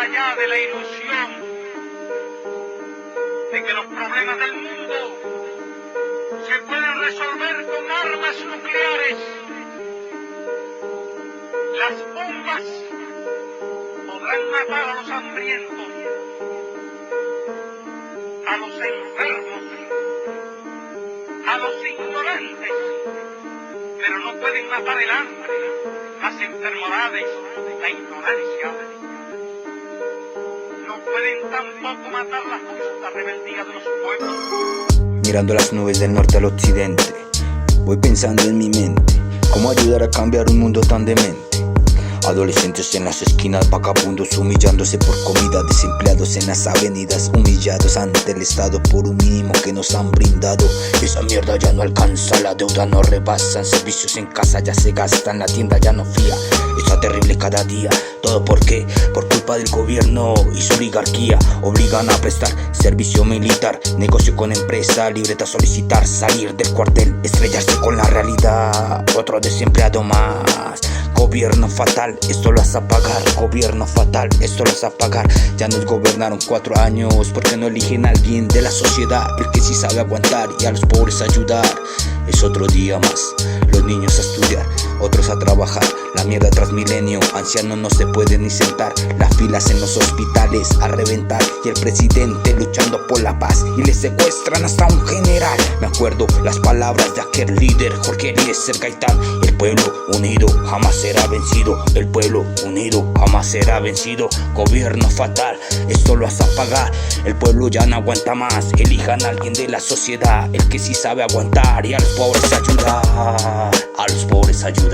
basta ya de la ilusión de que los problemas del mundo se pueden resolver con armas nucleares. Las bombas podrán matar a los hambrientos, a los enfermos, a los ignorantes, pero no pueden matar el hambre, las enfermedades, la ignorancia. No pueden tampoco matar la justa rebeldía de los pueblos. Mirando las nubes del norte al occidente, voy pensando en mi mente, cómo ayudar a cambiar un mundo tan demente. Adolescentes en las esquinas, vagabundos humillándose por comida, desempleados en las avenidas, humillados ante el Estado por un mínimo que nos han brindado. Esa mierda ya no alcanza, la deuda no rebasan, servicios en casa ya se gastan, la tienda ya no fía. Está terrible cada día, ¿todo por qué? Por culpa del gobierno y su oligarquía. Obligan a prestar servicio militar, negocio con empresa, libreta solicitar, salir del cuartel, estrellarse con la realidad. Otro desempleado más. Gobierno fatal, esto lo vas a pagar. Gobierno fatal, esto lo vas a pagar. Ya nos gobernaron 4 años, porque no eligen a alguien de la sociedad, el que sí sabe aguantar y a los pobres ayudar. Es otro día más, los niños a estudiar, otros a trabajar. La mierda tras milenio, ancianos no se pueden ni sentar. Las filas en los hospitales a reventar, y el presidente luchando por la paz, y le secuestran hasta un general. Me acuerdo las palabras de aquel líder, Jorge Eliezer Gaitán: el pueblo unido jamás será vencido. El pueblo unido jamás será vencido. Gobierno fatal, esto lo vas a pagar. El pueblo ya no aguanta más, elijan a alguien de la sociedad, el que sí sabe aguantar y a los pobres ayudar. A los pobres ayudar.